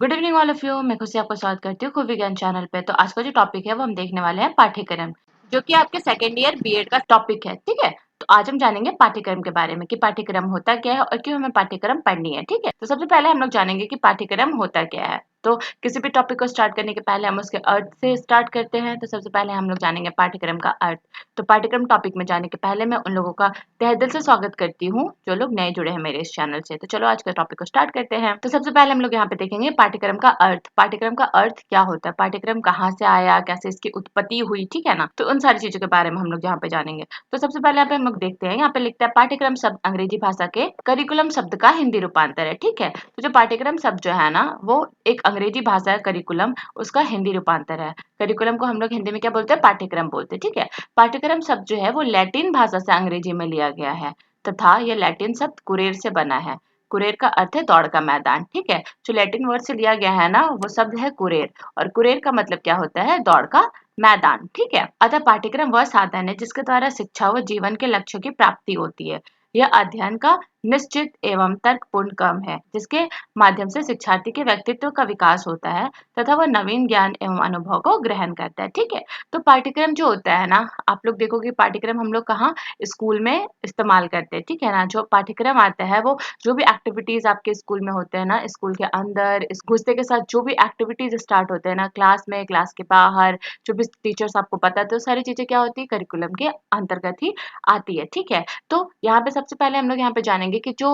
Good evening all of you. मैं खुशी आपका स्वागत करती हूँ खूब विज्ञान चैनल पे। तो आज का जो टॉपिक है वो हम देखने वाले हैं पाठ्यक्रम, जो कि आपके सेकेंड ईयर बीएड का टॉपिक है। ठीक है, तो आज हम जानेंगे पाठ्यक्रम के बारे में कि पाठ्यक्रम होता क्या है और क्यों हमें पाठ्यक्रम पढ़नी है। ठीक है, तो सबसे पहले हम लोग जानेंगे कि पाठ्यक्रम होता क्या है। तो किसी भी टॉपिक को स्टार्ट करने के पहले हम उसके अर्थ से स्टार्ट करते हैं। तो सबसे पहले हम लोग जानेंगे पाठ्यक्रम का अर्थ। तो पाठ्यक्रम टॉपिक में जाने के पहले मैं उन लोगों का तहे दिल से स्वागत करती हूँ जो लोग नए जुड़े हैं मेरे इस चैनल से। तो चलो आज के टॉपिक को स्टार्ट करते हैं। तो सबसे पहले हम लोग यहाँ पे देखेंगे पाठ्यक्रम का अर्थ। पाठ्यक्रम का अर्थ क्या होता है, पाठ्यक्रम कहाँ से आया, कैसे इसकी उत्पत्ति हुई, ठीक है ना। तो उन सारी चीजों के बारे में हम लोग यहाँ पे जानेंगे। तो सबसे पहले यहाँ पे हम लोग देखते हैं, यहाँ पे लिखता है पाठ्यक्रम शब्द अंग्रेजी भाषा के करिकुलम शब्द का हिंदी रूपांतर है। ठीक है, तो जो पाठ्यक्रम शब्द जो है ना वो एक अंग्रेजी भाषा करिकुलम, उसका हिंदी रूपांतर है। करिकुलम को हम लोग हिंदी में क्या बोलते हैं, पाठ्यक्रम बोलते हैं। ठीक है, पाठ्यक्रम शब्द जो है वो लैटिन भाषा से अंग्रेजी में लिया गया है तथा यह लैटिन शब्द कुरेर से बना है। कुरेर का अर्थ है दौड़ का मैदान। ठीक है, जो लैटिन वर्ड से लिया गया है ना वो शब्द है कुरेर, और कुरेर का मतलब क्या होता है, दौड़ का मैदान। ठीक है, अतः पाठ्यक्रम वह साधन है जिसके द्वारा शिक्षा व जीवन के लक्ष्यों की प्राप्ति होती है। यह अध्ययन का निश्चित एवं तर्कपूर्ण क्रम है जिसके माध्यम से शिक्षार्थी के व्यक्तित्व का विकास होता है तथा वह नवीन ज्ञान एवं अनुभव को ग्रहण करता है। ठीक है, तो पाठ्यक्रम जो होता है ना, आप लोग देखोगे पाठ्यक्रम हम लोग कहाँ स्कूल में इस्तेमाल करते हैं। ठीक है ना, जो पाठ्यक्रम आता है वो जो भी एक्टिविटीज आपके स्कूल में होते हैं ना, स्कूल के अंदर इस घुसते के साथ जो भी एक्टिविटीज स्टार्ट होते हैं ना, क्लास में, क्लास के बाहर, जो भी टीचर्स आपको पता है, तो सारी चीजें क्या होती है, करिकुलम के अंतर्गत ही आती है। ठीक है, तो यहाँ पे सबसे पहले हम लोग यहाँ पे जानेंगे कि जो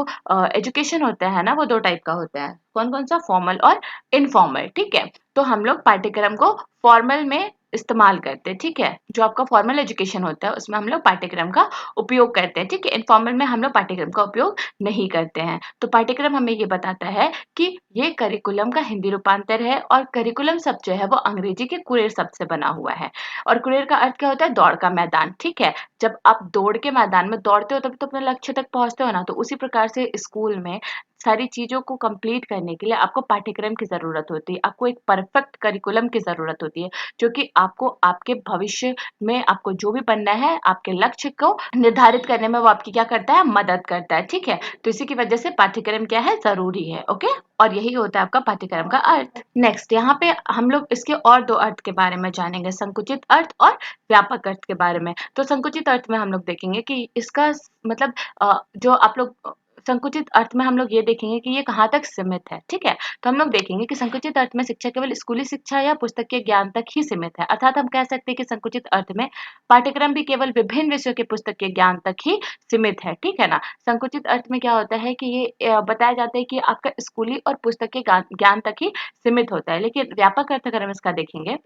एजुकेशन होता है ना वो दो टाइप का होता है। कौन कौन सा, फॉर्मल और इनफॉर्मल। ठीक है, तो हम लोग पाठ्यक्रम को फॉर्मल में इस्तेमाल करते हैं। ठीक है, जो आपका फॉर्मल एजुकेशन होता है उसमें हम लोग पाठ्यक्रम का उपयोग करते हैं। ठीक है, इनफॉर्मल में हम लोग पाठ्यक्रम का उपयोग नहीं करते हैं। तो पाठ्यक्रम हमें ये बताता है कि ये करिकुलम का हिंदी रूपांतर है, और करिकुलम शब्द जो है वो अंग्रेजी के कुरेर शब्द से बना हुआ है। और कुरेर का अर्थ क्या होता है, दौड़ का मैदान। ठीक है, जब आप दौड़ के मैदान में दौड़ते हो तब तो अपने लक्ष्य तक पहुंचते हो ना, तो उसी प्रकार से स्कूल में सारी चीजों को कंप्लीट करने के लिए आपको पाठ्यक्रम की जरूरत होती है। आपको एक परफेक्ट करिकुलम की जरूरत होती है जो कि आपको आपके भविष्य में आपको जो भी बनना है, आपके लक्ष्य को निर्धारित करने में वो आपकी क्या करता है, मदद करता है। ठीक है, तो इसी की वजह से पाठ्यक्रम क्या है, जरूरी है। ओके, और यही होता है आपका पाठ्यक्रम का अर्थ। नेक्स्ट यहाँ पे हम लोग इसके और दो अर्थ के बारे में जानेंगे, संकुचित अर्थ और व्यापक अर्थ के बारे में। तो संकुचित अर्थ में हम लोग देखेंगे कि इसका मतलब जो आप लोग संकुचित अर्थ में हम लोग ये देखेंगे कि ये कहाँ तक सीमित है। ठीक है, तो हम लोग देखेंगे कि संकुचित अर्थ में शिक्षा केवल स्कूली शिक्षा या पुस्तक के ज्ञान तक ही सीमित है। अर्थात हम कह सकते हैं कि संकुचित अर्थ में पाठ्यक्रम भी केवल विभिन्न विषयों के पुस्तक के ज्ञान तक ही सीमित है। ठीक है ना, संकुचित अर्थ में क्या होता है कि ये बताया जाता है कि आपका स्कूली और पुस्तक के ज्ञान तक ही सीमित होता है। लेकिन व्यापक अर्थ अगर हम इसका देखेंगे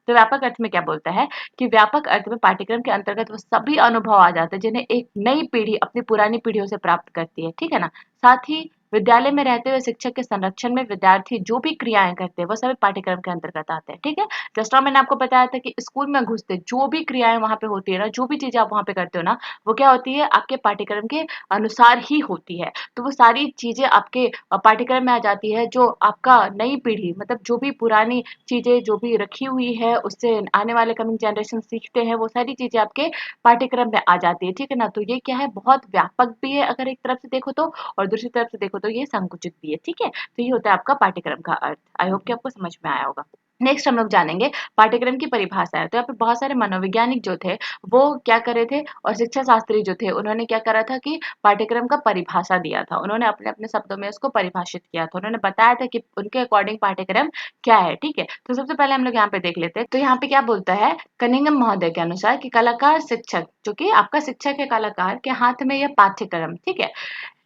तो व्यापक अर्थ में क्या बोलता है कि व्यापक अर्थ में पाठ्यक्रम के अंतर्गत वो सभी अनुभव आ जाते हैं जिन्हें एक नई पीढ़ी अपनी पुरानी पीढ़ियों से प्राप्त करती है। ठीक है ना, साथ ही विद्यालय में रहते हुए शिक्षक के संरक्षण में विद्यार्थी जो भी क्रियाएं करते हैं वो सभी पाठ्यक्रम के अंतर्गत आते हैं। ठीक है, जस्ट नाउ मैंने आपको बताया था कि स्कूल में घुसते जो भी क्रियाएं वहां पे होती है ना, जो भी चीजें आप वहां पे करते हो ना, वो क्या होती है, आपके पाठ्यक्रम के अनुसार ही होती है। तो वो सारी चीजें आपके पाठ्यक्रम में आ जाती है, जो आपका नई पीढ़ी मतलब जो भी पुरानी चीजें जो भी रखी हुई है उससे आने वाले कमिंग जनरेशन सीखते हैं, वो सारी चीजें आपके पाठ्यक्रम में आ जाती है। ठीक है ना, तो ये क्या है, बहुत व्यापक भी है अगर एक तरफ से देखो तो, और दूसरी तरफ से देखो तो ये संकुचित भी है। ठीक है, तो ये होता है आपका पाठ्यक्रम का अर्थ। आई होप कि आपको समझ में आया होगा। नेक्स्ट हम लोग जानेंगे पाठ्यक्रम की परिभाषा है। तो यहाँ पे बहुत सारे मनोवैज्ञानिक जो थे वो क्या करे थे, और शिक्षा शास्त्री जो थे उन्होंने क्या करा था कि पाठ्यक्रम का परिभाषा दिया था। उन्होंने अपने अपने शब्दों में उसको परिभाषित किया था। उन्होंने बताया था कि उनके अकॉर्डिंग पाठ्यक्रम क्या है। ठीक है, तो सबसे पहले हम लोग यहाँ पे देख लेते हैं। तो यहाँ पे क्या बोलता है, कनिंघम महोदय के अनुसार कि कलाकार शिक्षक, जो कि आपका शिक्षक है कलाकार, के हाथ में यह पाठ्यक्रम, ठीक है,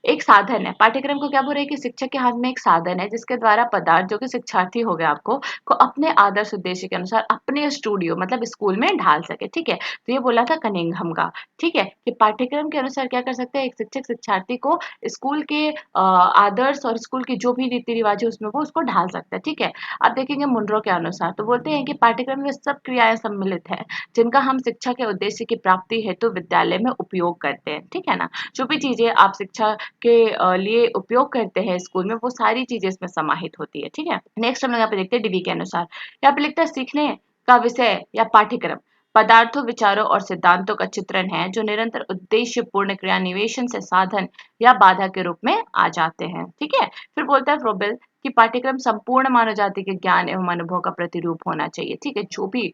एक साधन है। पाठ्यक्रम को क्या बोल रहे हैं कि शिक्षक के हाथ में एक साधन है जिसके द्वारा पदार्थ, जो कि शिक्षार्थी हो गया आपको, को अपने आदर्श उद्देश्य के अनुसार अपने स्टूडियो मतलब स्कूल में ढाल सके। ठीक है, तो ये बोला था कनिंघम का। ठीक है, कि पाठ्यक्रम के अनुसार क्या कर सकते हैं, एक शिक्षक शिक्षार्थी को स्कूल के आदर्श और स्कूल की जो भी रीति रिवाज है उसमें वो उसको ढाल सकता है। ठीक है, अब देखेंगे मुनरो के अनुसार, तो बोलते हैं कि पाठ्यक्रम में सब क्रियाएं सम्मिलित है जिनका हम शिक्षा के उद्देश्य की प्राप्ति हेतु विद्यालय में उपयोग करते हैं। ठीक है ना, जो भी चीजें आप शिक्षा के लिए उपयोग करते हैं स्कूल में, वो सारी चीजें इसमें समाहित होती है। ठीक है, नेक्स्ट हम लोग यहाँ पे देखते हैं डिवी के अनुसार। यहाँ पे लिखता है सीखने का विषय या पाठ्यक्रम पदार्थों, विचारों और सिद्धांतों का चित्रण है जो निरंतर उद्देश्य पूर्ण क्रियान्विशन से साधन या बाधा के रूप में आ जाते हैं। ठीक है, फिर बोलता है फ्रोबेल कि पाठ्यक्रम संपूर्ण मानव जाति के ज्ञान एवं अनुभव का प्रतिरूप होना चाहिए। ठीक है, जो भी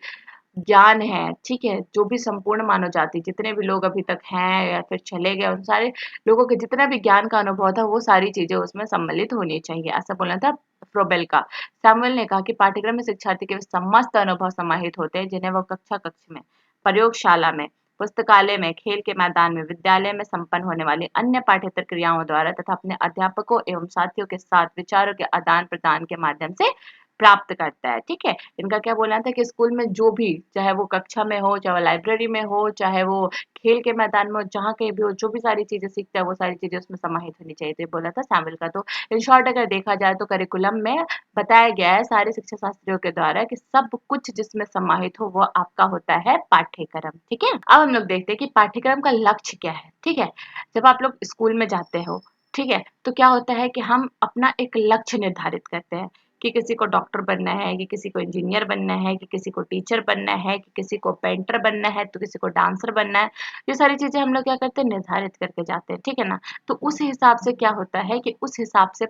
ज्ञान है, ठीक है, जो भी संपूर्ण मानव जाति जितने भी लोग अभी तक हैं या फिर चले गए, उन सारे लोगों के जितना भी ज्ञान का अनुभव था, वो सारी चीजें उसमें सम्मिलित होनी चाहिए, ऐसा बोलना था फ्रोबेल का। सैमुअल ने कहा कि पाठ्यक्रम में शिक्षार्थी के समस्त अनुभव समाहित होते हैं, जिन्हें वो कक्षा कक्ष में, प्रयोगशाला में, पुस्तकालय में, खेल के मैदान में, विद्यालय में संपन्न होने वाली अन्य पाठ्येतर क्रियाओं द्वारा तथा अपने अध्यापकों एवं साथियों के साथ विचारों के आदान प्रदान के माध्यम से प्राप्त करता है। ठीक है, इनका क्या बोलना था कि स्कूल में जो भी, चाहे वो कक्षा में हो, चाहे वो लाइब्रेरी में हो, चाहे वो खेल के मैदान में हो, जहाँ कहीं भी हो, जो भी सारी चीजें सीखता है वो सारी चीजें उसमें समाहित होनी चाहिए, तो ये बोला था सैमुअल का। तो इन शॉर्ट अगर देखा जाए तो करिकुलम में बताया गया है सारे शिक्षा शास्त्रियों के द्वारा कि सब कुछ जिसमें समाहित हो वो आपका होता है पाठ्यक्रम। ठीक है, अब हम लोग देखते हैं कि पाठ्यक्रम का लक्ष्य क्या है। ठीक है, जब आप लोग स्कूल में जाते हो, ठीक है, तो क्या होता है कि हम अपना एक लक्ष्य निर्धारित करते हैं कि किसी को डॉक्टर बनना है, कि किसी को इंजीनियर बनना है, कि किसी को टीचर बनना है, कि किसी को पेंटर बनना है, तो किसी को डांसर बनना है। ये सारी चीजें हम लोग क्या करते हैं, निर्धारित करके जाते हैं। ठीक है ना, तो उस हिसाब से क्या होता है कि उस हिसाब से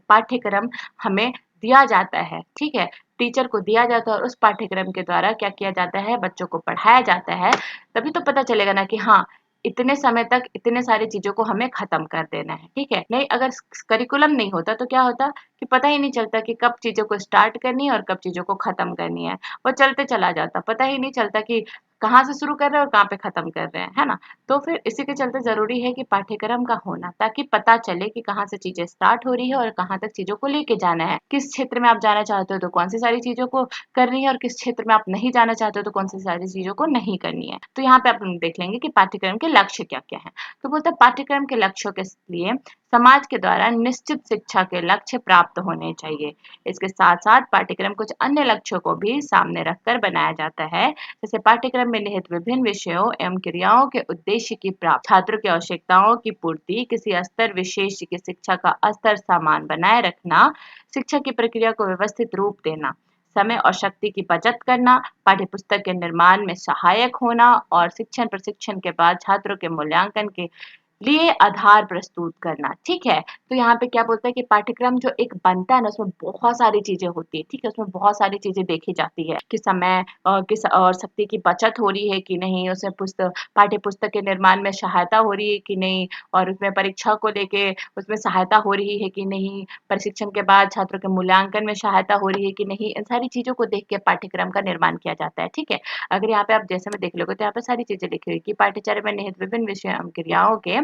पाठ्यक्रम हमें दिया जाता है। ठीक है, टीचर को दिया जाता है और उस पाठ्यक्रम के द्वारा क्या किया जाता है, बच्चों को पढ़ाया जाता है। तभी तो पता चलेगा ना कि हाँ, इतने समय तक इतने सारी चीजों को हमें खत्म कर देना है। ठीक है, नहीं अगर करिकुलम नहीं होता तो क्या होता कि पता ही नहीं चलता कि कब चीजों को स्टार्ट करनी है और कब चीजों को खत्म करनी है। वो चलते चला जाता, पता ही नहीं चलता कि कहाँ से शुरू कर रहे हैं और कहाँ पे खत्म कर रहे हैं, है ना। तो फिर इसी के चलते जरूरी है कि पाठ्यक्रम का होना, ताकि पता चले कि कहाँ से चीजें स्टार्ट हो रही है और कहाँ तक चीजों को लेके जाना है। किस क्षेत्र में आप जाना चाहते हो तो कौन सी सारी चीजों को करनी है, और किस क्षेत्र में आप नहीं जाना चाहते हो तो कौन सी सारी चीजों को नहीं करनी है। तो यहाँ पे आप देख लेंगे कि पाठ्यक्रम के लक्ष्य क्या क्या है। तो बोलते हैं पाठ्यक्रम के लक्ष्यों के लिए समाज के द्वारा निश्चित शिक्षा के लक्ष्य प्राप्त होने चाहिए। इसके साथ साथ पाठ्यक्रम कुछ अन्य लक्ष्यों को भी सामने रखकर बनाया जाता है, जैसे पाठ्यक्रम में निहित विभिन्न विषयों एवं क्रियाओं के उद्देश्य की प्राप्ति, छात्रों की आवश्यकताओं की पूर्ति, किसी स्तर विशेष की शिक्षा का स्तर समान बनाए रखना, शिक्षा की प्रक्रिया को व्यवस्थित रूप देना, समय और शक्ति की बचत करना, पाठ्यपुस्तक के निर्माण में सहायक होना और शिक्षण प्रशिक्षण के बाद छात्रों के मूल्यांकन के लिए आधार प्रस्तुत करना। ठीक है, तो यहाँ पे क्या बोलता है कि पाठ्यक्रम जो एक बनता है ना, उसमें बहुत सारी चीजें होती है। ठीक है, उसमें बहुत सारी चीजें देखी जाती है कि समय और किस और शक्ति की बचत हो रही है कि नहीं, उसमें पाठ्य पुस्तक के निर्माण में सहायता हो रही है कि नहीं, और उसमें परीक्षा को लेके उसमें सहायता हो रही है कि नहीं, प्रशिक्षण के बाद छात्रों के मूल्यांकन में सहायता हो रही है कि नहीं, इन सारी चीजों को देख के पाठ्यक्रम का निर्माण किया जाता है। ठीक है, अगर यहाँ पे आप जैसे में देख लोगे तो यहाँ पे सारी चीजें लिखी हुई कि पाठ्यचर्या में निहित विभिन्न विषयों एवं क्रियाओं के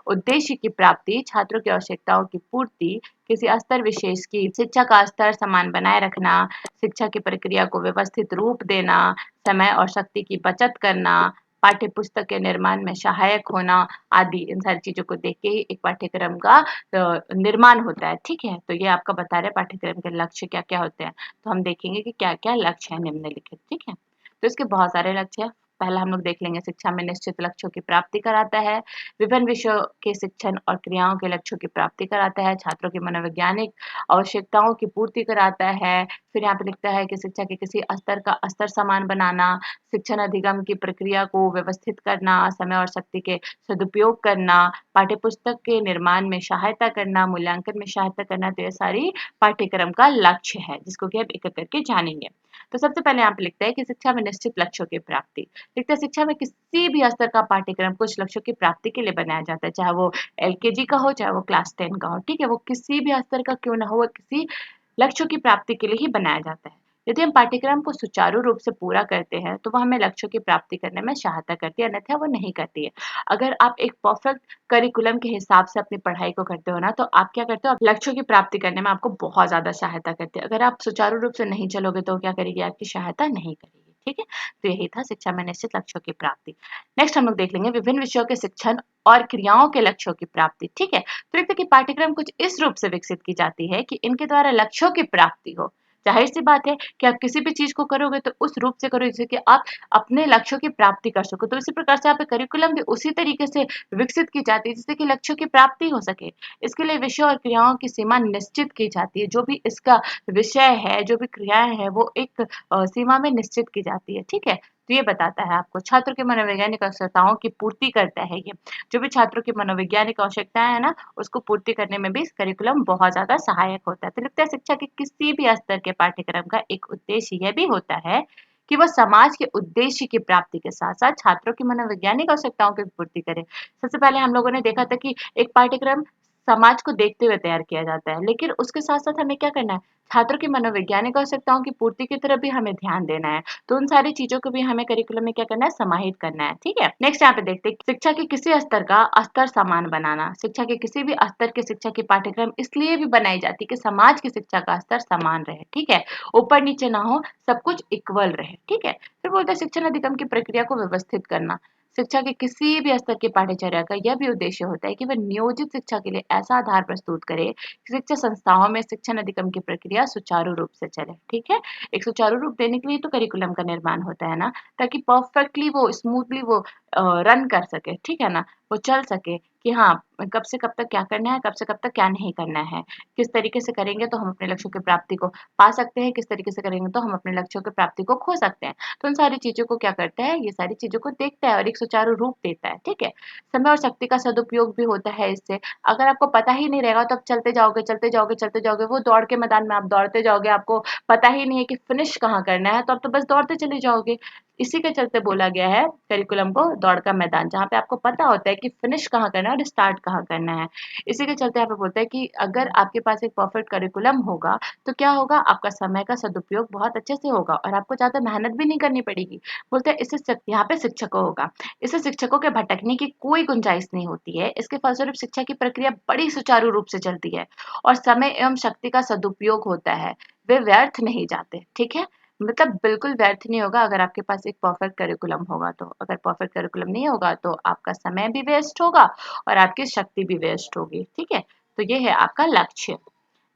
उद्देश्य की प्राप्ति, छात्रों की आवश्यकताओं की पूर्ति, किसी स्तर विशेष की शिक्षा का स्तर समान बनाए रखना, शिक्षा की प्रक्रिया को व्यवस्थित रूप देना, समय और शक्ति की बचत करना, पाठ्य पुस्तक के निर्माण में सहायक होना आदि, इन सारी चीजों को देख के ही एक पाठ्यक्रम का निर्माण होता है। ठीक है, तो ये आपका बता रहे पाठ्यक्रम के लक्ष्य क्या क्या होते हैं। तो हम देखेंगे कि क्या क्या लक्ष्य है निम्नलिखित। ठीक है, तो इसके बहुत सारे लक्ष्य है। पहला हम लोग देख लेंगे, शिक्षा में निश्चित लक्ष्यों की प्राप्ति कराता है, विभिन्न विषयों के शिक्षण और क्रियाओं के लक्ष्यों की प्राप्ति कराता है, छात्रों की मनोवैज्ञानिक आवश्यकताओं की पूर्ति कराता है। फिर यहाँ पे लिखता है कि शिक्षा के किसी स्तर का स्तर समान बनाना, शिक्षण अधिगम की प्रक्रिया को व्यवस्थित करना, समय और शक्ति के सदुपयोग करना, पाठ्य पुस्तक के निर्माण में सहायता करना, मूल्यांकन में सहायता करना। तो ये सारी पाठ्यक्रम का लक्ष्य है, जिसको कि आप एक एक करके जानेंगे। तो सबसे पहले यहाँ पे लिखता है कि शिक्षा में निश्चित लक्ष्यों की प्राप्ति। लिखता है शिक्षा में किसी भी स्तर का पाठ्यक्रम कुछ लक्ष्यों की प्राप्ति के लिए बनाया जाता है, चाहे वो एलकेजी का हो, चाहे वो क्लास 10 का हो। ठीक है, वो किसी भी स्तर का क्यों ना हो, वो किसी लक्ष्यों की प्राप्ति के लिए ही बनाया जाता है। यदि हम पाठ्यक्रम को सुचारू रूप से पूरा करते हैं तो वह हमें लक्ष्यों की प्राप्ति करने में सहायता करती है, अन्यथा वो नहीं करती है। अगर आप एक परफेक्ट करिकुलम के हिसाब से अपनी पढ़ाई को करते हो ना, तो आप क्या करते हो, आप लक्ष्यों की प्राप्ति करने में आपको बहुत ज्यादा सहायता करती है। अगर आप सुचारू रूप से नहीं चलोगे तो क्या करेगी, आपकी सहायता नहीं करेगी। ठीक है, तो यही था शिक्षा में निश्चित लक्ष्यों की प्राप्ति। नेक्स्ट हम लोग देख लेंगे विभिन्न विषयों के शिक्षण और क्रियाओं के लक्ष्यों की प्राप्ति। ठीक है, तो देखते कि पाठ्यक्रम कुछ इस रूप से विकसित की जाती है कि इनके द्वारा लक्ष्यों की प्राप्ति हो। जाहिर सी बात है कि आप किसी भी चीज को करोगे तो उस रूप से करो जिससे कि आप अपने लक्ष्यों की प्राप्ति कर सको। तो इसी प्रकार से आप करिकुलम भी उसी तरीके से विकसित की जाती है जिससे कि लक्ष्यों की प्राप्ति हो सके। इसके लिए विषयों और क्रियाओं की सीमा निश्चित की जाती है। जो भी इसका विषय है, जो भी क्रियाएं है, वो एक सीमा में निश्चित की जाती है। ठीक है, तो ये बताता है आपको छात्रों के मनोवैज्ञानिक आवश्यकताओं की पूर्ति करता है ये। जो भी छात्रों की मनोवैज्ञानिक आवश्यकताएँ हैं ना, उसको पूर्ति करने में भी करिकुलम बहुत ज़्यादा सहायक होता है। तो लगता है शिक्षा के किसी भी स्तर के पाठ्यक्रम का एक उद्देश्य यह भी होता है कि वो समाज के उद्देश्य की प्राप्ति के साथ-साथ छात्रों की मनोवैज्ञानिक आवश्यकताओं की भी पूर्ति करे। सबसे पहले हम लोगों ने देखा था कि एक पाठ्यक्रम समाज को देखते हुए तैयार किया जाता है, लेकिन उसके साथ-साथ हमें क्या करना है, छात्रों की मनोवैज्ञानिक आवश्यकताओं की पूर्ति की तरफ भी हमें ध्यान देना है। तो उन सारी चीज़ों को भी हमें करिकुलम में क्या करना है, समाहित करना है, ठीक है? नेक्स्ट यहाँ पे देखते हैं, शिक्षा के किसी स्तर का स्तर समान बनाना। शिक्षा के किसी भी स्तर के शिक्षा की पाठ्यक्रम इसलिए भी बनाई जाती है कि समाज की शिक्षा का स्तर समान रहे, ठीक है? ऊपर-नीचे ना हो, सब कुछ इक्वल रहे, ठीक है? फिर बोलते हैं शिक्षण अधिगम की प्रक्रिया को व्यवस्थित करना। शिक्षा के किसी भी स्तर की पाठ्यचर्या का यह भी उद्देश्य होता है कि वह नियोजित शिक्षा के लिए ऐसा आधार प्रस्तुत करे कि शिक्षा संस्थाओं में शिक्षण अधिगम की प्रक्रिया सुचारू रूप से चले, ठीक है? एक सुचारू रूप देने के लिए तो करिकुलम का निर्माण होता है ना, ताकि परफेक्टली वो स्मूथली वो रन कर सके, ठीक है ना? वो चल सके कि हाँ, कब से कब तक क्या करना है, कब से कब तक क्या नहीं करना है। किस तरीके से करेंगे तो हम अपने लक्ष्यों की प्राप्ति को पा सकते हैं, किस तरीके से करेंगे तो हम अपने लक्ष्यों की प्राप्ति को खो सकते हैं। तो उन सारी चीज़ों को क्या करता है, ये सारी चीज़ों को देखता है और एक सुचारू रूप देता है, ठीक है? समय और शक्ति का सदुपयोग भी होता है इससे। अगर आपको पता ही नहीं रहेगा तो आप चलते जाओगे, चलते जाओगे, चलते जाओगे, वो दौड़ के मैदान में आप दौड़ते जाओगे, आपको पता ही नहीं है कि फिनिश कहाँ करना है, तो आप तो बस दौड़ते चले जाओगे। इसी के चलते बोला गया है करिकुलम को दौड़ का मैदान, जहाँ पे आपको पता होता है कि फिनिश कहाँ करना है और स्टार्ट कहाँ करना है। इसी के चलते यहाँ पे बोलता है कि अगर आपके पास एक परफेक्ट करिकुलम होगा, तो क्या होगा, आपका समय का सदुपयोग बहुत अच्छे से होगा और आपको ज़्यादा मेहनत भी नहीं करनी पड़ेगी। बोलते हैं इससे यहाँ पे शिक्षकों होगा। इससे शिक्षकों के भटकने की कोई गुंजाइश नहीं होती है। इसके फलस्वरूप शिक्षा की प्रक्रिया बड़ी सुचारू रूप से चलती है और समय एवं शक्ति का सदुपयोग होता है। वे व्यर्थ नहीं जाते, ठीक है? मतलब बिल्कुल व्यर्थ नहीं होगा अगर आपके पास एक परफेक्ट करिकुलम होगा तो। अगर परफेक्ट करिकुलम नहीं होगा तो आपका समय भी वेस्ट होगा और आपकी शक्ति भी वेस्ट होगी, ठीक है? तो ये है आपका लक्ष्य।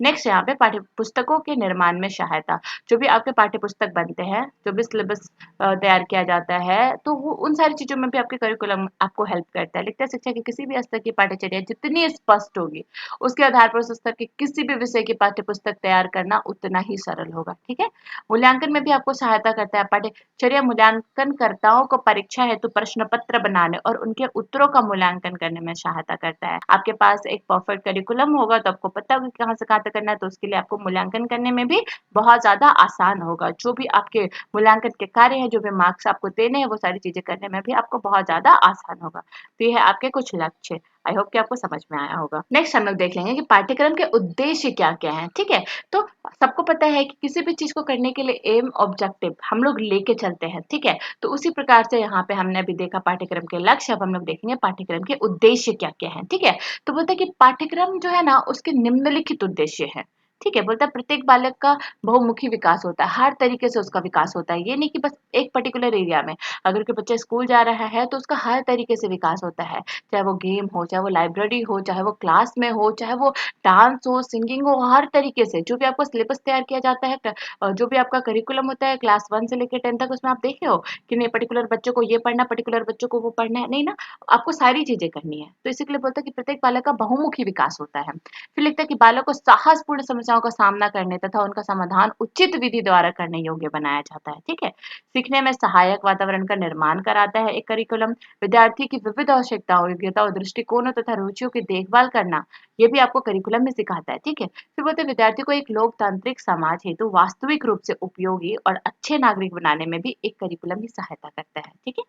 नेक्स्ट यहाँ पे पाठ्य पुस्तकों के निर्माण में सहायता। जो भी आपके पाठ्य पुस्तक बनते हैं, जो भी सिलेबस तैयार किया जाता है, तो वो उन सारी चीज़ों में भी आपके करिकुलम आपको हेल्प करता है। लिखता है शिक्षा की किसी भी स्तर की पाठ्यचर्या जितनी स्पष्ट होगी, उसके आधार पर उस स्तर के किसी भी विषय की पाठ्य पुस्तक तैयार करना उतना ही सरल होगा, ठीक है? मूल्यांकन में भी आपको सहायता करता है। पाठ्यचर्या मूल्यांकनकर्ताओं को परीक्षा हेतु प्रश्न पत्र बनाने और उनके उत्तरों का मूल्यांकन करने में सहायता करता है। आपके पास एक परफेक्ट करिकुलम होगा तो आपको पता होगा कि कहाँ से कहाँ तक करना है, तो उसके लिए आपको मूल्यांकन करने में भी बहुत ज़्यादा आसान होगा। जो भी आपके मूल्यांकन के कार्य हैं, जो भी मार्क्स आपको देने हैं, वो सारी चीज़ें करने में भी आपको बहुत ज़्यादा आसान होगा। तो ये है आपके कुछ लक्ष्य। आई होप कि आपको समझ में आया होगा। नेक्स्ट हम लोग देख लेंगे कि पाठ्यक्रम के उद्देश्य क्या-क्या हैं, ठीक है? तो सबको पता है कि किसी भी चीज़ को करने के लिए एम, ऑब्जेक्टिव हम लोग लेके चलते हैं, ठीक है? तो उसी प्रकार से यहाँ पे हमने अभी देखा पाठ्यक्रम के लक्ष्य, अब हम लोग देखेंगे पाठ्यक्रम के उद्देश्य क्या-क्या हैं, ठीक है? तो बोलते हैं कि पाठ्यक्रम जो है ना, उसके निम्नलिखित उद्देश्य हैं, ठीक है? बोलता है प्रत्येक बालक का बहुमुखी विकास होता है, हर तरीके से उसका विकास होता है। ये नहीं कि बस एक पर्टिकुलर एरिया में, अगर कोई बच्चा स्कूल जा रहा है, तो उसका हर तरीके से विकास होता है। चाहे वो गेम हो, चाहे वो लाइब्रेरी हो, चाहे वो क्लास में हो, चाहे वो डांस हो, सिंगिंग हो, हर तरीके से जो भी आपको सिलेबस तैयार किया जाता है, जो भी आपका करिकुलम होता है क्लास 1 से लेकर 10 तक, उसमें आप देखे हो कि नहीं पर्टिकुलर बच्चों को ये पढ़ना, पर्टिकुलर बच्चों को वो पढ़ना है, नहीं ना? आपको सारी चीज़ें करनी है। तो इसी के लिए बोलता है कि प्रत्येक बालक का बहुमुखी विकास होता है। फिर लिखता है कि बालक को साहसपूर्ण समस्याओं का सामना करने तथा उनका समाधान उचित विधि द्वारा करने योग्य बनाया जाता है, ठीक है? सीखने में सहायक वातावरण का निर्माण कराता है एक करिकुलम। विद्यार्थी की विविध आवश्यकताओं, योग्यता और दृष्टिकोणों तथा रुचियों की देखभाल करना, ये भी आपको करिकुलम में सिखाता है, ठीक है? फिर बोलते हैं विद्यार्थी को एक लोकतांत्रिक समाज हेतु वास्तविक रूप से उपयोगी और अच्छे नागरिक बनाने में भी एक करिकुलम ही सहायता करता है, ठीक है?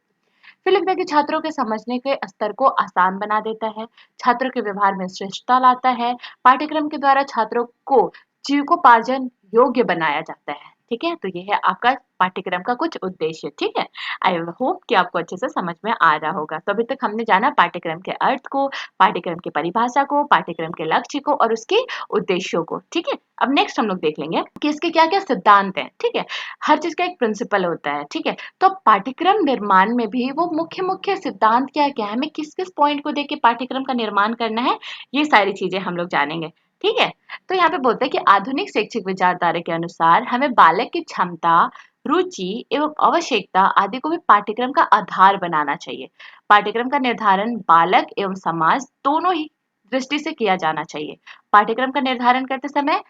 फिर लगता है कि छात्रों के समझने के स्तर को आसान बना देता है, छात्रों के व्यवहार में श्रेष्ठता लाता है। पाठ्यक्रम के द्वारा छात्रों को जीविकोपार्जन योग्य बनाया जाता है, ठीक है? तो ये है आपका पाठ्यक्रम का कुछ उद्देश्य, ठीक है? आई होप कि आपको अच्छे से समझ में आ रहा होगा। तो अभी तक हमने जाना पाठ्यक्रम के अर्थ को, पाठ्यक्रम की परिभाषा को, पाठ्यक्रम के लक्ष्य को और उसके उद्देश्यों को, ठीक है? अब नेक्स्ट हम लोग देख लेंगे कि इसके क्या-क्या सिद्धांत हैं, ठीक है? हर चीज़ का एक प्रिंसिपल होता है, ठीक है? तो पाठ्यक्रम निर्माण में भी वो मुख्य-मुख्य सिद्धांत क्या-क्या है, हमें किस-किस पॉइंट को देख के पाठ्यक्रम का निर्माण करना है, ये सारी चीज़ें हम लोग जानेंगे, ठीक है? तो यहाँ पे बोलते हैं कि आधुनिक शैक्षिक विचारधारा के अनुसार हमें बालक की क्षमता, रुचि एवं आवश्यकता आदि को भी पाठ्यक्रम का आधार बनाना चाहिए। पाठ्यक्रम का निर्धारण बालक एवं समाज दोनों ही दृष्टि से किया जाना चाहिए। पाठ्यक्रम का निर्धारण करते समय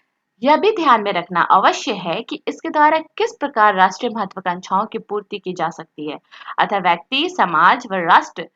यह भी ध्यान में रखना अवश्य है कि इसके द्वारा किस प्रकार राष्ट्रीय महत्वाकांक्षाओं की पूर्ति की जा सकती है, अतः व्यक्ति, समाज व राष्ट्र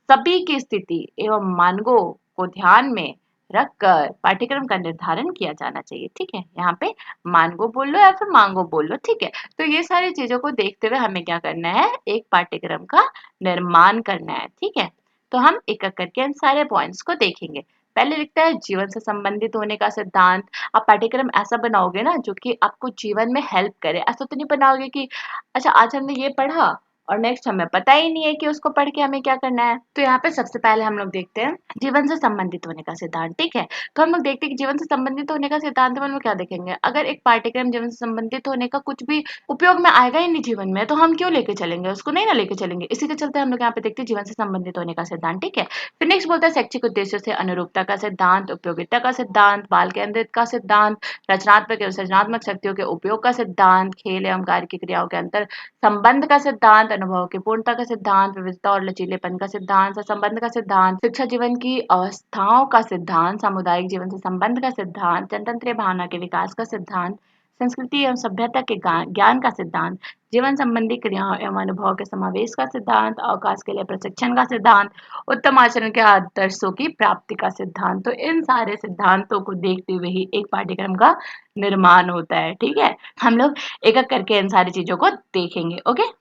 सभी की स्थिति एवं मानकों को ध्यान में रखकर पाठ्यक्रम का निर्धारण किया जाना चाहिए। ठीक है, यहाँ पे मानगो बोल लो या फिर मांगो बोल लो। ठीक है, तो ये सारी चीजों को देखते हुए हमें क्या करना है, एक पाठ्यक्रम का निर्माण करना है। ठीक है, तो हम एक एक करके इन सारे पॉइंट्स को देखेंगे। पहले लिखता है जीवन से संबंधित होने का सिद्धांत। आप पाठ्यक्रम ऐसा बनाओगे ना जो कि आपको जीवन में हेल्प करे। ऐसा तो नहीं बनाओगे कि अच्छा आज हमने ये पढ़ा और नेक्स्ट हमें पता ही नहीं है कि उसको पढ़ के हमें क्या करना है। तो यहाँ पे सबसे पहले हम लोग देखते हैं जीवन से संबंधित होने का सिद्धांत। ठीक है, तो हम लोग देखते हैं कि जीवन से संबंधित होने का सिद्धांत में हम लोग क्या देखेंगे। अगर एक पाठ्यक्रम जीवन से संबंधित होने का कुछ भी उपयोग में आएगा ही नहीं जीवन में, तो हम क्यों लेके चलेंगे उसको, नहीं ना लेके चलेंगे। इसी के चलते हम लोग यहाँ पे देखते हैं जीवन से संबंधित होने का सिद्धांत। ठीक है, फिर नेक्स्ट बोलता है शैक्षिक उद्देश्य से अनुरूपता का सिद्धांत, उपयोगिता का सिद्धांत, बाल केंद्रित का सिद्धांत, रचनात्मक एवं सृजनात्मक शक्तियों के उपयोग का सिद्धांत, खेल एवं कार्य की क्रियाओं के अंतर संबंध का सिद्धांत, अनुभव की पूर्णता का सिद्धांत, विविधता और लचीलेपन का सिद्धांत, सहसंबंध का सिद्धांत, शिक्षा जीवन की अवस्थाओं का सिद्धांत, सामुदायिक जीवन से संबंध का सिद्धांत, जनतंत्रीय भावना के विकास का सिद्धांत, संस्कृति एवं सभ्यता के ज्ञान का सिद्धांत, जीवन संबंधी क्रियाओं एवं अनुभव के समावेश का सिद्धांत, अवकाश के लिए प्रशिक्षण का सिद्धांत, उत्तम आचरण के आदर्शों की प्राप्ति का सिद्धांत। तो इन सारे सिद्धांतों को देखते हुए ही एक पाठ्यक्रम का निर्माण होता है। ठीक है, हम लोग एक एक करके इन सारी चीजों को देखेंगे। ओके,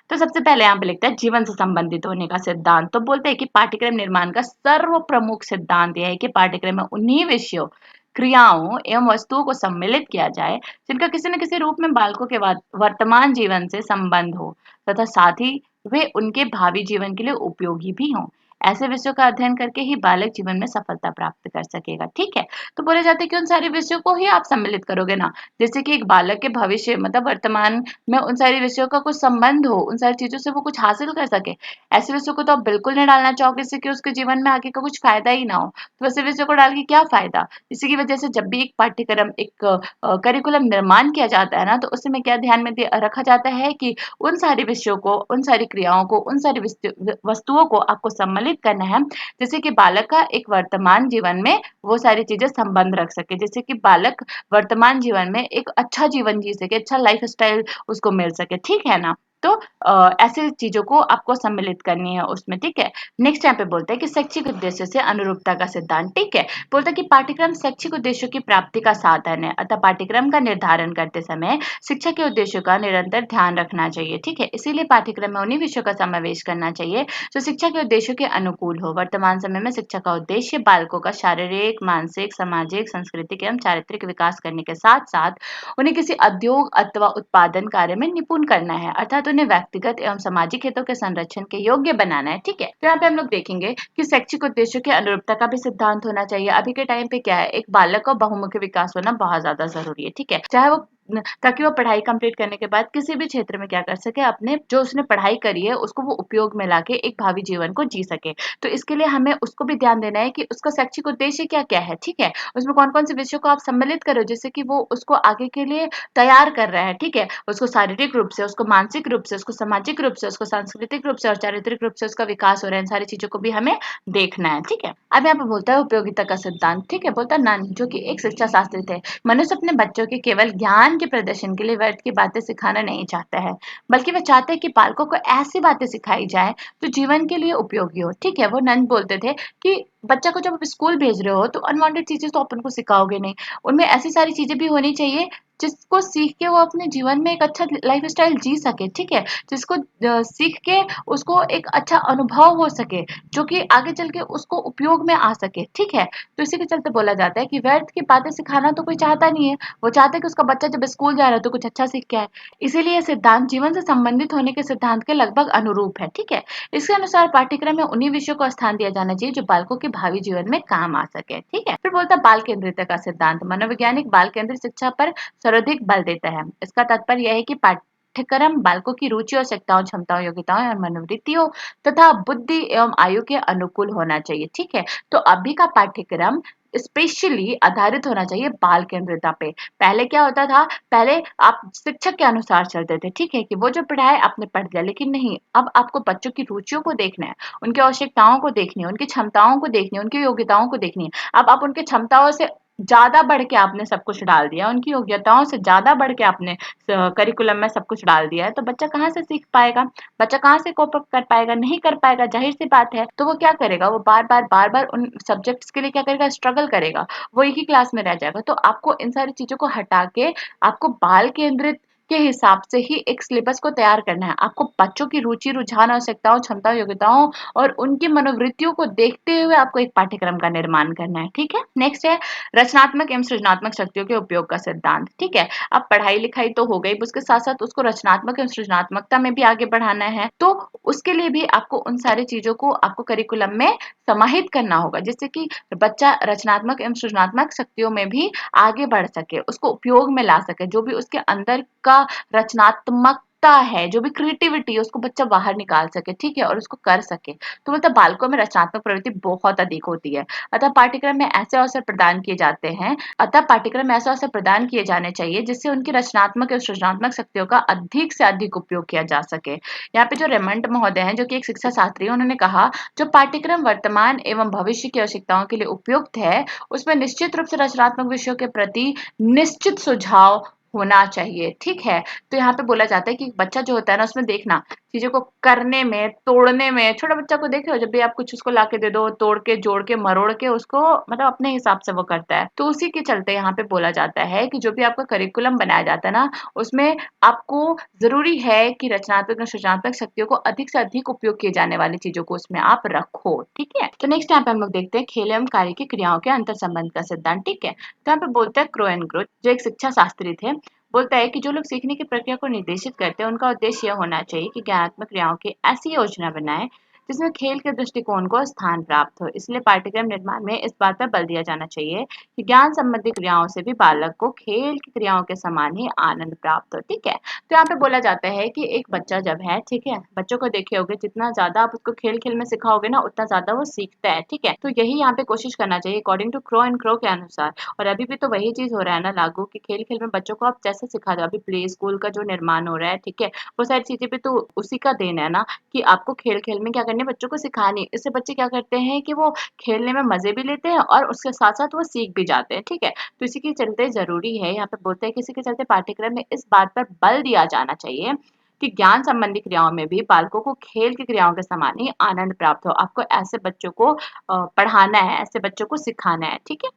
तो सबसे पहले यहाँ पे लिखता है जीवन से संबंधित होने का सिद्धांत। तो बोलते हैं कि पाठ्यक्रम निर्माण का सर्व प्रमुख सिद्धांत यह है कि पाठ्यक्रम में उन्हीं विषयों, क्रियाओं एवं वस्तुओं को सम्मिलित किया जाए जिनका किसी न किसी रूप में बालकों के वर्तमान जीवन से संबंध हो तथा साथ ही वे उनके भावी जीवन के लिए उपयोगी भी हों। ऐसे विषयों का अध्ययन करके ही बालक जीवन में सफलता प्राप्त कर सकेगा। ठीक है, तो बोले जाते हैं कि उन सारे विषयों को ही आप सम्मिलित करोगे ना, जैसे कि एक बालक के भविष्य मतलब वर्तमान में उन सारी विषयों का कुछ संबंध हो, उन सारी चीजों से वो कुछ हासिल कर सके। ऐसे विषयों को तो आप बिल्कुल नहीं डालना चाहोगे जिससे कि उसके जीवन में आगे का कुछ फायदा ही ना हो। तो वैसे विषयों को डाल के क्या फायदा। इसी की वजह से जब भी एक पाठ्यक्रम, एक करिकुलम निर्माण किया जाता है ना, तो उसमें क्या ध्यान में रखा जाता है कि उन सारे विषयों को, उन सारी क्रियाओं को, उन सारी वस्तुओं को आपको सम्मिलित करना है जिससे कि बालक का एक वर्तमान जीवन में वो सारी चीजें संबंध रख सके, जिससे कि बालक वर्तमान जीवन में एक अच्छा जीवन जी सके, अच्छा लाइफ स्टाइल उसको मिल सके। ठीक है ना, तो ऐसे चीजों को आपको सम्मिलित करनी है उसमें। ठीक है, नेक्स्ट यहाँ पे बोलते हैं कि शैक्षिक उद्देश्य से अनुरूपता का सिद्धांत। ठीक है, बोलते हैं कि पाठ्यक्रम शैक्षिक उद्देश्यों की प्राप्ति का साधन है, अतः पाठ्यक्रम का निर्धारण करते समय शिक्षा के उद्देश्यों का निरंतर ध्यान रखना चाहिए। ठीक है, इसीलिए पाठ्यक्रम में उन्हीं विषयों का समावेश करना चाहिए जो शिक्षा के उद्देश्यों के अनुकूल हो। वर्तमान समय में शिक्षा का उद्देश्य बालकों का शारीरिक, मानसिक, सामाजिक, सांस्कृतिक एवं चारित्रिक विकास करने के साथ साथ उन्हें किसी उद्योग अथवा उत्पादन कार्य में निपुण करना है, अर्थात उन्हें व्यक्तिगत एवं सामाजिक हितों के संरक्षण के योग्य बनाना है। ठीक है, तो यहाँ पे हम लोग देखेंगे कि शैक्षिक उद्देश्यों के अनुरूपता का भी सिद्धांत होना चाहिए। अभी के टाइम पे क्या है, एक बालक का बहुमुखी विकास होना बहुत ज्यादा जरूरी है। ठीक है, चाहे वो ताकि वो पढ़ाई कंप्लीट करने के बाद किसी भी क्षेत्र में क्या कर सके, अपने जो उसने पढ़ाई करी है उसको वो उपयोग में लाके एक भावी जीवन को जी सके। तो इसके लिए हमें उसको भी ध्यान देना है कि उसका शैक्षिक उद्देश्य क्या क्या है। ठीक है, उसमें कौन कौन से विषयों को आप सम्मिलित करो जिससे कि वो उसको आगे के लिए तैयार कर रहा है। ठीक है, उसको शारीरिक रूप से, उसको मानसिक रूप से, उसको सामाजिक रूप से, उसको सांस्कृतिक रूप से और चारित्रिक रूप से उसका विकास हो रहा है। इन सारी चीजों को भी हमें देखना है। ठीक है, अब यहाँ पे बोलता है उपयोगिता का सिद्धांत। ठीक है, बोलता है नन जो कि एक शिक्षा शास्त्री थे, मनुष्य अपने बच्चों के केवल ज्ञान के प्रदर्शन के लिए व्यर्थ की बातें सिखाना नहीं चाहता है, बल्कि वह चाहते हैं कि बालकों को ऐसी बातें सिखाई जाए जो जीवन के लिए उपयोगी हो। ठीक है, वो नंद बोलते थे कि बच्चा को जब आप स्कूल भेज रहे हो तो अनवांटेड चीजें तो अपन को सिखाओगे नहीं, उनमें ऐसी सारी चीजें भी होनी चाहिए जिसको सीख के वो अपने जीवन में एक अच्छा लाइफ स्टाइल जी सके। ठीक है, जिसको सीख के उसको एक अच्छा अनुभव हो सके जो कि आगे चल के उसको उपयोग में आ सके। ठीक है, तो इसी के चलते बोला जाता है कि व्यर्थ की बातें सिखाना तो कोई चाहता नहीं है, वो चाहता है कि उसका बच्चा जब स्कूल जा रहा है तो कुछ अच्छा सीख के आए। इसीलिए ये सिद्धांत जीवन से संबंधित होने के सिद्धांत के लगभग अनुरूप है। ठीक है, इसके अनुसार पाठ्यक्रम में उन्हीं विषयों को स्थान दिया जाना चाहिए जो बालकों के भावी जीवन में काम आ सके। ठीक है, फिर बोलता है बाल केंद्रित का सिद्धांत। मनोवैज्ञानिक बाल केंद्रित शिक्षा पर सर्वाधिक बल देता है। इसका तात्पर्य यह है कि पाठ्यक्रम बालकों की रुचि और आवश्यकताओं, क्षमताओं, योग्यताओं और मनोवृत्तियों तथा बुद्धि एवं आयु के अनुकूल होना चाहिए। ठीक है, तो अभी का पाठ्यक्रम स्पेशली आधारित होना चाहिए बाल केंद्रितता पे। पहले क्या होता था, पहले आप शिक्षक के अनुसार चलते थे। ठीक है, कि वो जो पढ़ाए आपने पढ़ लिया, लेकिन नहीं, अब आपको बच्चों की रुचियों को देखना है, उनकी आवश्यकताओं को देखनी है, उनकी क्षमताओं को देखनी है, उनकी योग्यताओं को देखनी है। अब आप उनकी क्षमताओं से ज़्यादा बढ़ के आपने सब कुछ डाल दिया, उनकी योग्यताओं से ज़्यादा बढ़ के आपने करिकुलम में सब कुछ डाल दिया है, तो बच्चा कहाँ से सीख पाएगा? बच्चा कहाँ से कोप अप कर पाएगा? नहीं कर पाएगा, ज़ाहिर-सी बात है। तो वो क्या करेगा? वो बार-बार उन सब्जेक्ट्स के लिए क्या करेगा? स्ट्रगल करेगा। वो एक ही क्लास में रह जाएगा। तो आपको इन सारी चीज़ों को हटा के आपको बाल केंद्रित के हिसाब से ही एक सिलेबस को तैयार करना है। आपको बच्चों की रुचि, रुझान, आवश्यकताओं, क्षमता, योग्यताओं और उनकी मनोवृत्तियों को देखते हुए आपको एक पाठ्यक्रम का निर्माण करना है, ठीक है? नेक्स्ट है रचनात्मक एवं सृजनात्मक शक्तियों के उपयोग का सिद्धांत, ठीक है। अब पढ़ाई लिखाई तो हो गई, उसके साथ साथ उसको रचनात्मक एवं सृजनात्मकता में भी आगे बढ़ाना है, तो उसके लिए भी आपको उन सारी चीजों को आपको करिकुलम में समाहित करना होगा, जिससे कि बच्चा रचनात्मक एवं सृजनात्मक शक्तियों में भी आगे बढ़ सके, उसको उपयोग में ला सके, जो भी उसके अंदर का रचनात्मक है, जो भी क्रिएटिविटी है उसको बच्चा बाहर निकाल सके, ठीक है, और उसको कर सके। तो मतलब बालकों में रचनात्मक प्रवृत्ति बहुत अधिक होती है। अतः पाठ्यक्रम में ऐसे अवसर प्रदान किए जाते हैं अतः पाठ्यक्रम में ऐसे अवसर प्रदान किए जाने चाहिए जिससे उनकी रचनात्मक और सृजनात्मक शक्तियों का अधिक से अधिक उपयोग किया जा सके। यहाँ पे जो रेमंड महोदय हैं, जो कि एक शिक्षा शास्त्री हैं, उन्होंने कहा जो पाठ्यक्रम वर्तमान एवं भविष्य की आवश्यकताओं के लिए उपयुक्त है, उसमें निश्चित रूप से रचनात्मक विषयों के प्रति निश्चित सुझाव होना चाहिए, ठीक है। तो यहाँ पे बोला जाता है कि बच्चा जो होता है ना, उसमें देखना चीज़ों को करने में, तोड़ने में, छोटा बच्चा को देखे हो जब भी आप कुछ उसको लाके दे दो, तोड़ के, जोड़ के, मरोड़ के उसको मतलब अपने हिसाब से वो करता है। तो उसी के चलते यहाँ पे बोला जाता है कि जो भी आपका करिकुलम बनाया जाता है ना, उसमें आपको ज़रूरी है कि रचनात्मक और सृजनात्मक शक्तियों को अधिक से अधिक उपयोग किए जाने वाली चीज़ों को उसमें आप रखो, ठीक है। तो नेक्स्ट यहाँ पे हम लोग देखते हैं खेल एवं कार्य की क्रियाओं के अंतर संबंध का सिद्धांत, ठीक है। तो यहाँ पे बोलते हैं क्रो एंड ग्रोथ, जो एक शिक्षा शास्त्री थे, बोलता है कि जो लोग सीखने की प्रक्रिया को निर्देशित करते हैं उनका उद्देश्य यह होना चाहिए कि ज्ञानात्मक क्रियाओं की ऐसी योजना बनाएं जिसमें खेल के दृष्टिकोण को स्थान प्राप्त हो। इसलिए पाठ्यक्रम निर्माण में इस बात पर बल दिया जाना चाहिए कि ज्ञान संबंधी क्रियाओं से भी बालक को खेल की क्रियाओं के समान ही आनंद प्राप्त हो, ठीक है। तो यहाँ पे बोला जाता है कि एक बच्चा जब है, ठीक है, बच्चों को देखे होगे जितना ज्यादा आप उसको खेल खेल में सिखाओगे ना, उतना ज्यादा वो सीखता है, ठीक है। तो यही यहाँ पे कोशिश करना चाहिए according to Crow and Crow के अनुसार। और अभी भी तो वही चीज हो रहा है ना लागू, कि खेल खेल में बच्चों को आप जैसे सिखा दो, अभी प्ले स्कूल का जो निर्माण हो रहा है, ठीक है, वो सारी चीजें भी तो उसी का देन है ना, कि आपको खेल खेल में क्या करनी है, बच्चों को सिखानी है। इससे बच्चे क्या करते हैं कि वो खेलने में मजे भी लेते हैं और उसके साथ साथ वो सीख भी जाते हैं, ठीक है। तो इसी के चलते जरूरी है, यहाँ पे बोलते हैं कि इसी के चलते पाठ्यक्रम में इस बात पर बल दिया जाना चाहिए कि ज्ञान संबंधी क्रियाओं में भी बालकों को खेल की क्रियाओं के समान ही आनंद प्राप्त हो। आपको ऐसे बच्चों को पढ़ाना है, ऐसे बच्चों को सिखाना है, ठीक है।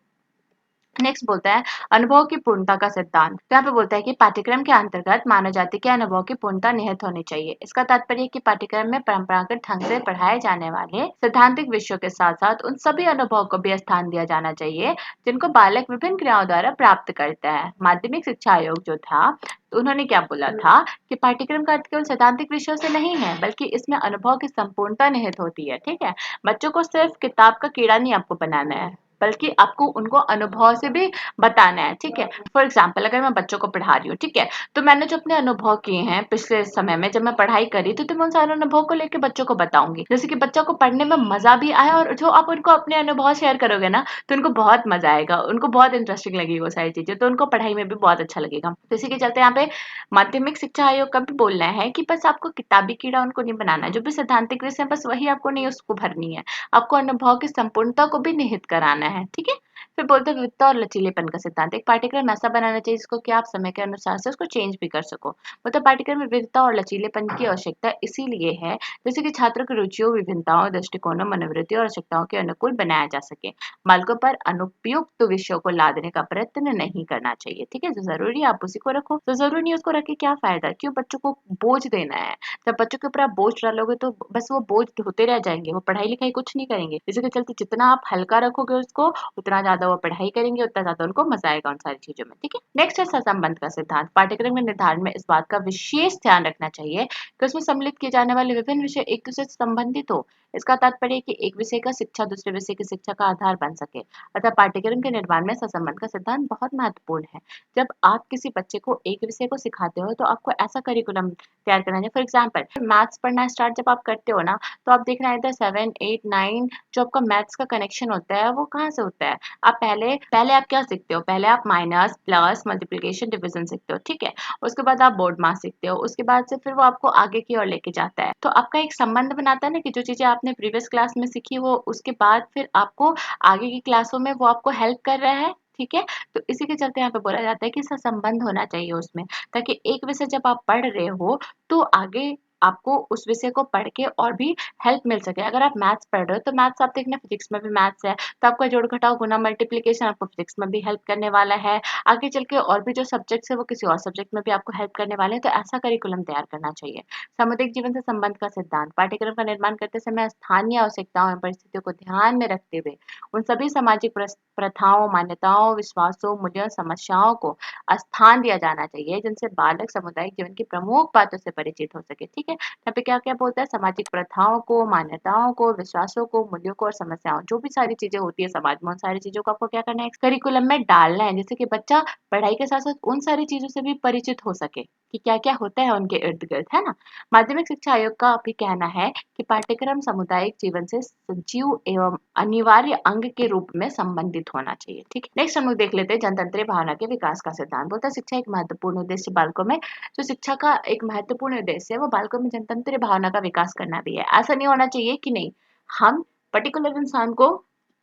नेक्स्ट बोलता है अनुभव की पूर्णता का सिद्धांत। तो यहाँ पे बोलता है कि पाठ्यक्रम के अंतर्गत मानव जाति के अनुभव की पूर्णता निहित होनी चाहिए। इसका तात्पर्य है कि पाठ्यक्रम में परंपरागत ढंग से पढ़ाए जाने वाले सैद्धांतिक विषयों के साथ साथ उन सभी अनुभव को भी स्थान दिया जाना चाहिए जिनको बालक विभिन्न क्रियाओं द्वारा प्राप्त करता है। माध्यमिक शिक्षा आयोग जो था, तो उन्होंने क्या बोला था कि पाठ्यक्रम का अर्थ केवल सैद्धांतिक विषयों से नहीं है, बल्कि इसमें अनुभव की संपूर्णता निहित होती है, ठीक है। बच्चों को सिर्फ किताब का कीड़ा नहीं आपको बनाना है, बल्कि आपको उनको अनुभव से भी बताना है, ठीक है। फॉर एग्जाम्पल अगर मैं बच्चों को पढ़ा रही हूँ, ठीक है, तो मैंने जो अपने अनुभव किए हैं पिछले समय में जब मैं पढ़ाई करी थी, तो मैं उन सारे अनुभव को लेकर बच्चों को बताऊंगी, जैसे कि बच्चों को पढ़ने में मजा भी आए, और जो आप उनको अपने अनुभव शेयर करोगे ना, तो उनको बहुत मजा आएगा, उनको बहुत इंटरेस्टिंग लगेगी वो सारी चीजें, तो उनको पढ़ाई में भी बहुत अच्छा लगेगा। तो इसी के चलते यहाँ पे माध्यमिक शिक्षा आयोग का भी बोलना है कि बस आपको किताबी कीड़ा उनको नहीं बनाना है, जो भी सैद्धांतिक विषय है बस वही आपको नहीं उसको भरनी है, आपको अनुभव की संपूर्णता को भी निहित कराना है, ठीक है। फिर बोलते हैं विविधता और लचीलेपन का सिद्धांत। एक पाठ्यक्रम ऐसा बनाना चाहिए जिसको कि आप समय के अनुसार से उसको चेंज भी कर सको। मतलब पाठ्यक्रम में विविधता और लचीलेपन की आवश्यकता इसीलिए है जैसे कि छात्रों की रुचियों, विभिन्नताओं, दृष्टिकोणों, मनोवृत्ति और आवश्यकताओं के अनुकूल बनाया जा सके। बालकों पर अनुपयुक्त विषयों को लादने का प्रयत्न नहीं करना चाहिए, ठीक है। जो जरूरी है आप उसी को रखो, तो जरूरी नहीं उसको रख के क्या फायदा, क्यों बच्चों को बोझ देना है। जब बच्चों के ऊपर आप बोझ डालोगे तो बस वो बोझ होते रह जाएंगे, वो पढ़ाई लिखाई कुछ नहीं करेंगे। इसी के चलते जितना आप हल्का रखोगे उसको, उतना ज्यादा वो पढ़ाई करेंगे, उतना ज्यादा उनको मजा आएगा उन सारी चीजों में, ठीक है। नेक्स्ट है सहसंबंध का सिद्धांत। पाठ्यक्रम के निर्धारण में इस बात का विशेष ध्यान रखना चाहिए कि उसमें सम्मिलित किए जाने वाले विभिन्न विषय एक दूसरे से संबंधित हो। इसका तात्पर्य है कि एक विषय का शिक्षा दूसरे विषय की शिक्षा का आधार बन सके। अतः पाठ्यक्रम के निर्माण में सहसंबंध का सिद्धांत बहुत महत्वपूर्ण है। जब आप किसी बच्चे को एक विषय को सिखाते हो, तो आपको ऐसा करिकुलम तैयार करना चाहिए। फॉर एग्जाम्पल मैथ्स पढ़ना स्टार्ट जब आप करते हो ना, तो आप देखना इधर 7, 8, 9 जो आपका मैथ्स का कनेक्शन होता है वो कहाँ से होता है। आप पहले पहले आप क्या सीखते हो, पहले आप माइनस, प्लस, मल्टीप्लिकेशन, डिवीजन सीखते हो, ठीक है। उसके बाद आप बोर्ड मास सीखते हो, उसके बाद से फिर वो आपको आगे की ओर लेके जाता है। तो आपका एक संबंध बनाता है ना, कि जो चीजें आपने प्रीवियस क्लास में सीखी वो उसके बाद फिर आपको आगे की क्लासों में वो आपको हेल्प कर रहा है, ठीक है? तो इसी के चलते यहाँ पे बोला जाता है कि इसका संबंध होना चाहिए उसमें, ताकि एक विषय जब आप पढ़ रहे हो, तो आगे आपको उस विषय को पढ़ के और भी हेल्प मिल सके। अगर आप मैथ्स पढ़ रहे हो, तो मैथ्स आप देखना फिज़िक्स में भी मैथ्स है, तो आपका जोड़-घटाव, गुणा, मल्टीप्लिकेशन आपको फिज़िक्स में भी हेल्प करने वाला है। आगे चल के और भी जो सब्जेक्ट्स हैं, वो किसी और सब्जेक्ट में भी आपको हेल्प करने वाले हैं, तो ऐसा करिकुलम तैयार करना चाहिए। सामुदायिक जीवन से संबंध का सिद्धांत पाठ्यक्रम का निर्माण करते समय स्थानीय आवश्यकताओं एवं परिस्थितियों को ध्यान में रखते हुए उन सभी सामाजिक प्रथाओं, मान्यताओं, विश्वासों, मूल्यों, समस्याओं को स्थान दिया जाना चाहिए, जिनसे बालक सामुदायिक जीवन की प्रमुख बातों से परिचित हो सके। ठीक है, यहाँ पे क्या क्या बोलता है, सामाजिक प्रथाओं को, मान्यताओं को, विश्वासों को, मूल्यों को और समस्याओं, जो भी सारी चीजें होती है समाज में, उन सारी चीजों को आपको क्या करना है, करिकुलम में डालना है, जिससे कि बच्चा पढ़ाई के साथ साथ उन सारी चीजों से भी परिचित हो सके कि क्या क्या होता है उनके इर्द गिर्द, है ना। माध्यमिक शिक्षा आयोग का भी कहना है कि पाठ्यक्रम सामुदायिक जीवन से सजीव एवं अनिवार्य अंग के रूप में संबंधित होना चाहिए। ठीक है, नेक्स्ट हम लोग देख लेते हैं जनतंत्र भावना के विकास का सिद्धांत। बोलता है शिक्षा एक महत्वपूर्ण उद्देश्य बालकों में, जो शिक्षा का एक महत्वपूर्ण उद्देश्य है वो बालकों में जनतंत्र भावना का विकास करना भी है। ऐसा नहीं होना चाहिए कि नहीं, हम पर्टिकुलर इंसान को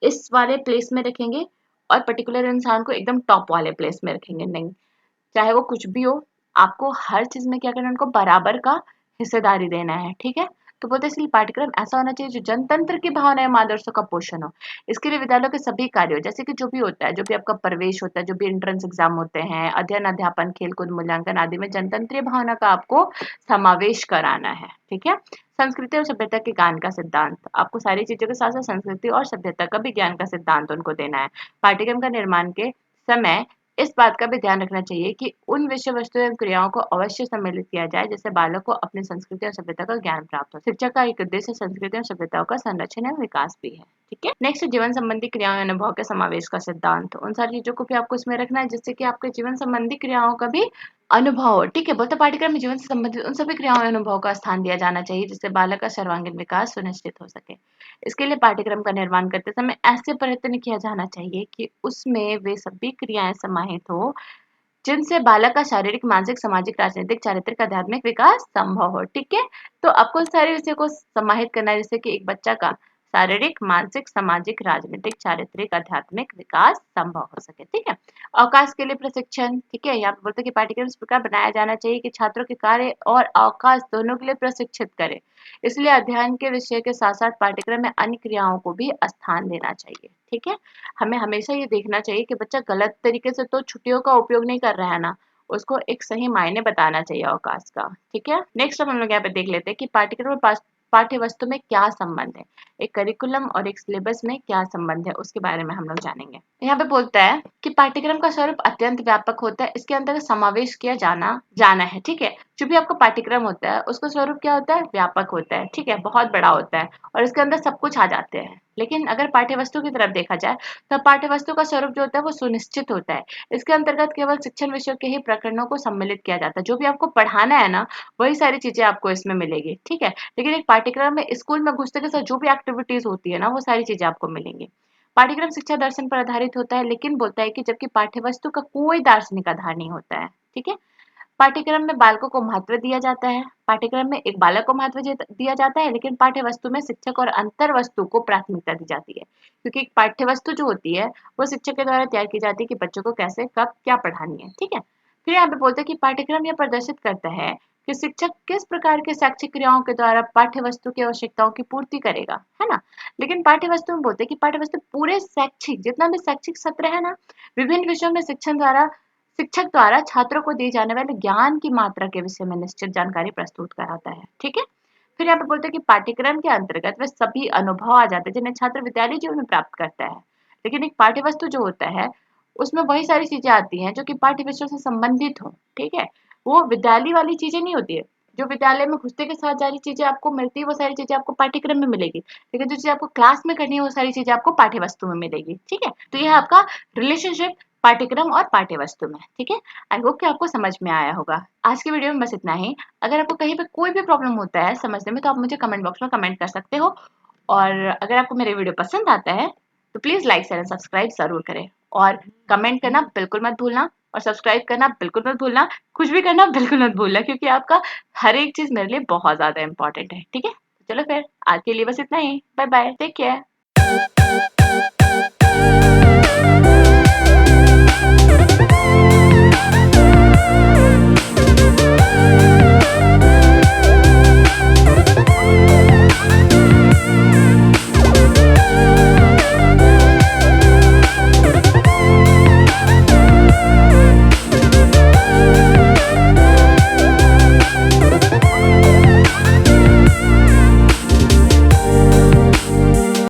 इस वाले प्लेस में रखेंगे और पर्टिकुलर इंसान को एकदम टॉप वाले प्लेस में रखेंगे, नहीं। चाहे वो कुछ भी हो, आपको हर चीज में क्या करना है, उनको बराबर का हिस्सेदारी देना है। ठीक है, तो बोलते हैं इसलिए पाठ्यक्रम ऐसा होना चाहिए जो जनतंत्र की भावना एवं आदर्शों का पोषण हो। इसके लिए विद्यालयों के सभी कार्यों, जैसे कि जो भी होता है, जो भी आपका प्रवेश होता है, जो भी एंट्रेंस एग्जाम होते हैं, अध्ययन, अध्यापन, खेलकूद, मूल्यांकन आदि में जनतंत्रीय भावना का आपको समावेश कराना है। ठीक है, संस्कृति और सभ्यता के ज्ञान का सिद्धांत, आपको सारी चीजों के साथ साथ संस्कृति और सभ्यता का भी ज्ञान का सिद्धांत उनको देना है। पाठ्यक्रम का निर्माण के समय इस बात का भी ध्यान रखना चाहिए कि उन विषय वस्तु एवं क्रियाओं को अवश्य सम्मिलित किया जाए, जिससे बालक को अपनी संस्कृति और सभ्यता का ज्ञान प्राप्त हो। शिक्षा का एक उद्देश्य संस्कृति और सभ्यताओं का संरक्षण एवं विकास भी है। ठीक है, नेक्स्ट जीवन संबंधी क्रियाओं एवं अनुभव के समावेश का सिद्धांत, उन सारी चीजों को भी आपको इसमें रखना है, जिससे कि आपके जीवन संबंधी क्रियाओं का भी अनुभव हो। ठीक है, बोलते पाठ्यक्रम में जीवन से संबंधित उन सभी क्रियाओं एवं अनुभव का स्थान दिया जाना चाहिए, जिससे बालक का सर्वांगीण विकास सुनिश्चित हो सके। इसके लिए पाठ्यक्रम का निर्माण करते समय ऐसे प्रयत्न किया जाना चाहिए कि उसमें वे सभी क्रियाएं समाहित हो, जिनसे बालक का शारीरिक, मानसिक, सामाजिक, राजनीतिक, चारित्रिक, आध्यात्मिक विकास संभव हो। ठीक है, तो आपको इस सारे विषय को समाहित करना है, जिससे कि एक बच्चा का शारीरिक, मानसिक, सामाजिक, राजनीतिक, चारित्रिक, आध्यात्मिक विकास संभव हो सके। ठीक है, अवकाश के लिए प्रशिक्षण। ठीक है, यहाँ पे बोलते हैं कि पाठ्यक्रम इस प्रकार बनाया जाना चाहिए कि छात्रों के कार्य और अवकाश दोनों के लिए प्रशिक्षित करे। इसलिए अध्ययन के विषय के साथ साथ पाठ्यक्रम में अन्य क्रियाओं को भी स्थान देना चाहिए। ठीक है, हमें हमेशा ये देखना चाहिए कि बच्चा गलत तरीके से तो छुट्टियों का उपयोग नहीं कर रहा है ना, उसको एक सही मायने बताना चाहिए अवकाश का। ठीक है, नेक्स्ट हम लोग यहाँ पे देख लेते हैं कि पाठ्यक्रम और पाठ्य वस्तु में क्या संबंध है, एक करिकुलम और एक सिलेबस में क्या संबंध है, उसके बारे में हम लोग जानेंगे। यहाँ पे बोलता है कि पाठ्यक्रम का स्वरूप अत्यंत व्यापक होता है, इसके अंतर्गत समावेश किया जाना है। ठीक है, जो भी आपका पाठ्यक्रम होता है उसका स्वरूप क्या होता है, व्यापक होता है। ठीक है, बहुत बड़ा होता है और इसके अंदर सब कुछ आ जाते हैं। लेकिन अगर पाठ्य वस्तु की तरफ देखा जाए, तो पाठ्य वस्तु का स्वरूप जो होता है वो सुनिश्चित होता है। इसके अंतर्गत केवल शिक्षण विषयों के ही प्रकरणों को सम्मिलित किया जाता है। जो भी आपको पढ़ाना है ना, वही सारी चीजें आपको इसमें मिलेगी। ठीक है, लेकिन एक पाठ्यक्रम में स्कूल में घुसते के साथ जो भी एक्टिविटीज होती है ना, वो सारी चीजें आपको मिलेंगी। पाठ्यक्रम शिक्षा दर्शन पर आधारित होता है, लेकिन बोलता है कि जबकि पाठ्य वस्तु का कोई दार्शनिक आधार नहीं होता है। ठीक है, पाठ्यक्रम में बालकों को महत्व दिया जाता है। पाठ्यक्रम में एक बालक को महत्व दिया जाता है, लेकिन पाठ्य वस्तु में शिक्षक और अंतर वस्तु को प्राथमिकता दी जाती है, क्योंकि एक पाठ्य वस्तु जो होती है वो शिक्षक के द्वारा तैयार की जाती है कि बच्चों को कैसे, कब, क्या पढ़ानी है। ठीक है, फिर यहाँ पे बोलते हैं कि पाठ्यक्रम यह प्रदर्शित करता है कि शिक्षक किस प्रकार के शैक्षिक क्रियाओं के द्वारा पाठ्य वस्तु की आवश्यकताओं की पूर्ति करेगा, है ना। लेकिन पाठ्य वस्तु में बोलते हैं कि पाठ्य वस्तु पूरे शैक्षिक, जितना भी शैक्षिक सत्र है ना, विभिन्न विषयों में शिक्षक द्वारा छात्रों को दी जाने वाले ज्ञान की मात्रा के विषय में निश्चित जानकारी प्रस्तुत कराता है। ठीक है, फिर यहाँ पे बोलते हैं कि पाठ्यक्रम के अंतर्गत वे सभी अनुभव आ जाते हैं जिन्हें छात्र विद्यालय जीवन में प्राप्त करता है। लेकिन एक पाठ्य वस्तु जो होता है उसमें वही सारी चीजें आती हैं जो कि पाठ्य विषयों से संबंधित हो। ठीक है, वो विद्यालय वाली चीजें नहीं होती है। जो विद्यालय में घुसते के साथ सारी चीजें आपको मिलती है, वो सारी चीजें आपको पाठ्यक्रम में मिलेगी, लेकिन जो चीजें आपको क्लास में करनी है वो सारी चीजें आपको पाठ्य वस्तु में मिलेगी। ठीक है, तो यह आपका रिलेशनशिप पाठ्यक्रम और पाठ्य वस्तु में। ठीक है, आई होप कि आपको समझ में आया होगा। आज की वीडियो में बस इतना ही। अगर आपको कहीं पे कोई भी प्रॉब्लम होता है समझने में, तो आप मुझे कमेंट बॉक्स में कमेंट कर सकते हो। और अगर आपको मेरे वीडियो पसंद आता है तो please like share and subscribe जरूर करें, और कमेंट करना बिल्कुल मत भूलना, और सब्सक्राइब करना बिल्कुल मत भूलना, कुछ भी करना बिल्कुल मत भूलना, क्योंकि आपका हर एक चीज मेरे लिए बहुत ज्यादा इंपॉर्टेंट है। ठीक है, चलो फिर आज के लिए बस इतना ही। Bye bye, take care.